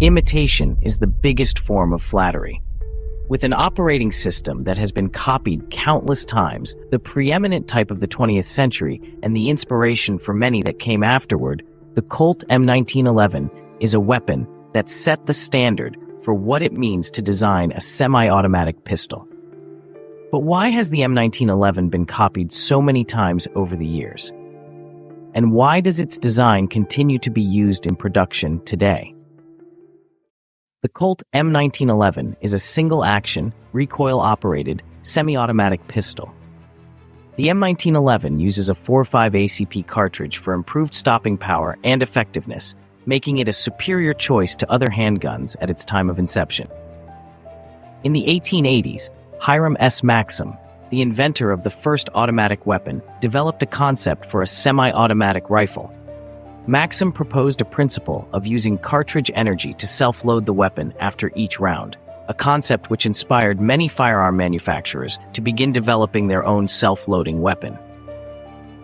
Imitation is the biggest form of flattery. With an operating system that has been copied countless times, the preeminent type of the 20th century, and the inspiration for many that came afterward, the Colt M1911 is a weapon that set the standard for what it means to design a semi-automatic pistol. But why has the M1911 been copied so many times over the years? And why does its design continue to be used in production today? The Colt M1911 is a single-action, recoil-operated, semi-automatic pistol. The M1911 uses a 4.5 ACP cartridge for improved stopping power and effectiveness, making it a superior choice to other handguns at its time of inception. In the 1880s, Hiram S. Maxim, the inventor of the first automatic weapon, developed a concept for a semi-automatic rifle. Maxim proposed a principle of using cartridge energy to self-load the weapon after each round, a concept which inspired many firearm manufacturers to begin developing their own self-loading weapon.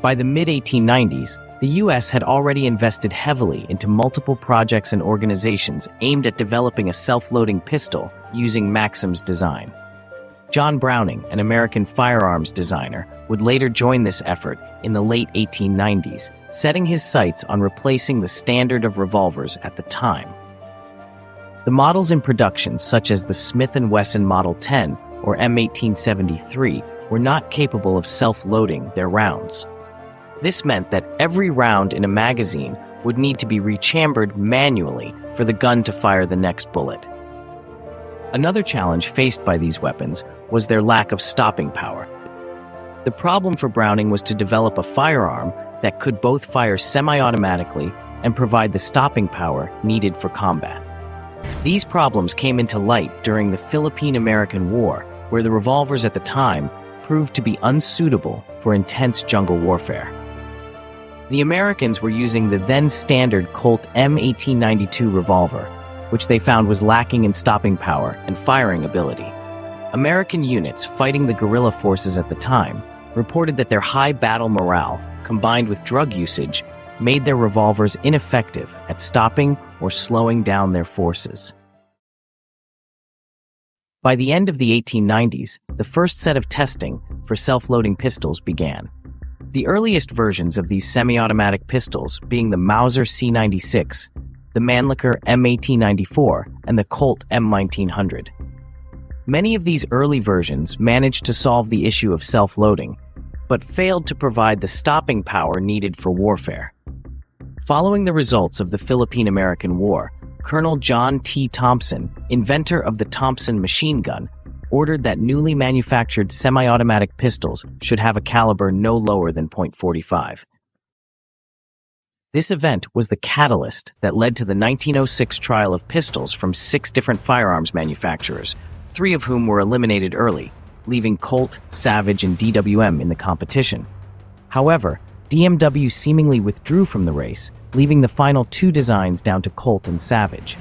By the mid-1890s, the U.S. had already invested heavily into multiple projects and organizations aimed at developing a self-loading pistol using Maxim's design. John Browning, an American firearms designer, would later join this effort in the late 1890s, setting his sights on replacing the standard of revolvers at the time. The models in production, such as the Smith & Wesson Model 10 or M1873, were not capable of self-loading their rounds. This meant that every round in a magazine would need to be rechambered manually for the gun to fire the next bullet. Another challenge faced by these weapons was their lack of stopping power. The problem for Browning was to develop a firearm that could both fire semi-automatically and provide the stopping power needed for combat. These problems came into light during the Philippine-American War, where the revolvers at the time proved to be unsuitable for intense jungle warfare. The Americans were using the then-standard Colt M1892 revolver, which they found was lacking in stopping power and firing ability. American units fighting the guerrilla forces at the time reported that their high battle morale, combined with drug usage, made their revolvers ineffective at stopping or slowing down their forces. By the end of the 1890s, the first set of testing for self-loading pistols began. The earliest versions of these semi-automatic pistols being the Mauser C96, the Mannlicher M1894, and the Colt M1900. Many of these early versions managed to solve the issue of self-loading, but failed to provide the stopping power needed for warfare. Following the results of the Philippine-American War, Colonel John T. Thompson, inventor of the Thompson machine gun, ordered that newly manufactured semi-automatic pistols should have a caliber no lower than .45. This event was the catalyst that led to the 1906 trial of pistols from 6 different firearms manufacturers, 3 of whom were eliminated early, leaving Colt, Savage, and DWM in the competition. However, DMW seemingly withdrew from the race, leaving the final 2 designs down to Colt and Savage.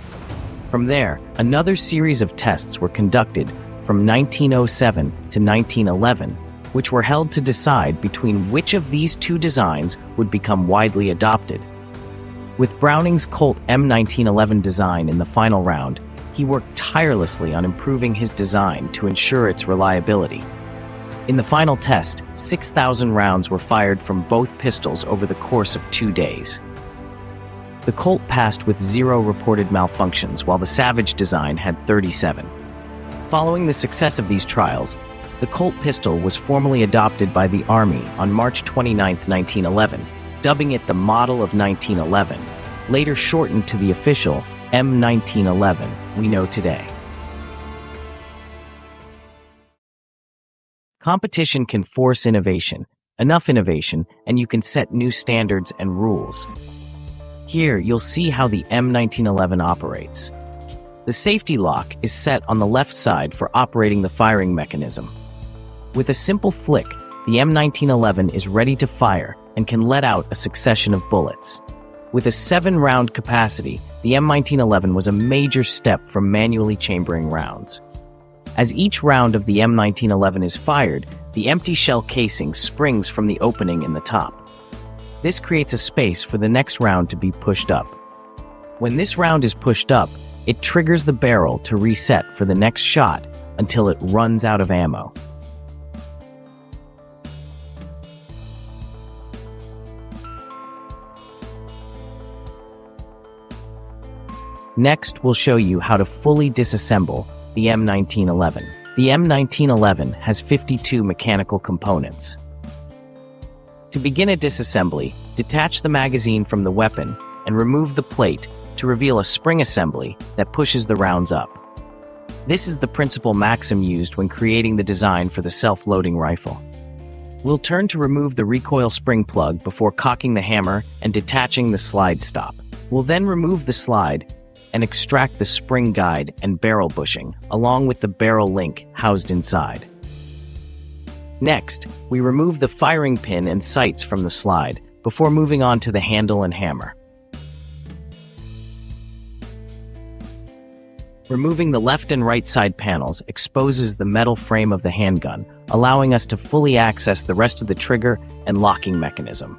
From there, another series of tests were conducted from 1907 to 1911, which were held to decide between which of these 2 designs would become widely adopted. With Browning's Colt M1911 design in the final round, he worked tirelessly on improving his design to ensure its reliability. In the final test, 6,000 rounds were fired from both pistols over the course of 2 days. The Colt passed with 0 reported malfunctions, while the Savage design had 37. Following the success of these trials, the Colt pistol was formally adopted by the Army on March 29, 1911, dubbing it the Model of 1911, later shortened to the official M1911 we know today. Competition can force innovation, enough innovation, and you can set new standards and rules. Here, you'll see how the M1911 operates. The safety lock is set on the left side for operating the firing mechanism. With a simple flick, the M1911 is ready to fire and can let out a succession of bullets. With a 7-round capacity, the M1911 was a major step from manually chambering rounds. As each round of the M1911 is fired, the empty shell casing springs from the opening in the top. This creates a space for the next round to be pushed up. When this round is pushed up, It triggers the barrel to reset for the next shot until it runs out of ammo. Next, we'll show you how to fully disassemble the M1911. The M1911 has 52 mechanical components. To begin a disassembly, detach the magazine from the weapon and remove the plate to reveal a spring assembly that pushes the rounds up. This is the principal maxim used when creating the design for the self-loading rifle. We'll turn to remove the recoil spring plug before cocking the hammer and detaching the slide stop. We'll then remove the slide and extract the spring guide and barrel bushing, along with the barrel link housed inside. Next, we remove the firing pin and sights from the slide before moving on to the handle and hammer. Removing the left and right side panels exposes the metal frame of the handgun, allowing us to fully access the rest of the trigger and locking mechanism.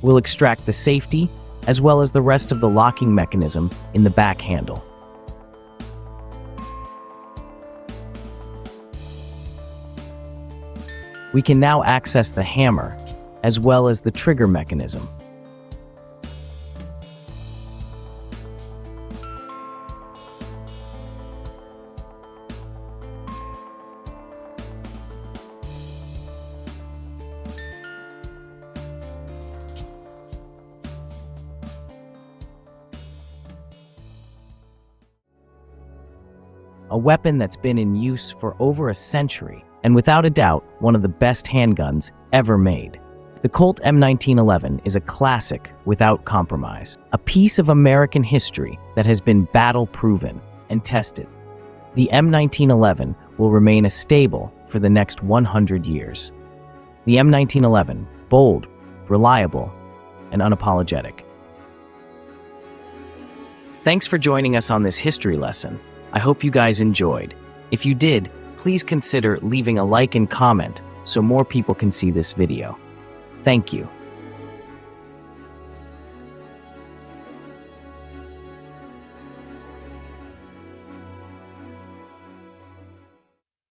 We'll extract the safety, as well as the rest of the locking mechanism in the back handle. We can now access the hammer, as well as the trigger mechanism. A weapon that's been in use for over a century, and without a doubt, one of the best handguns ever made. The Colt M1911 is a classic without compromise, a piece of American history that has been battle-proven and tested. The M1911 will remain a staple for the next 100 years. The M1911, bold, reliable, and unapologetic. Thanks for joining us on this history lesson. I hope you guys enjoyed. If you did, please consider leaving a like and comment so more people can see this video. Thank you.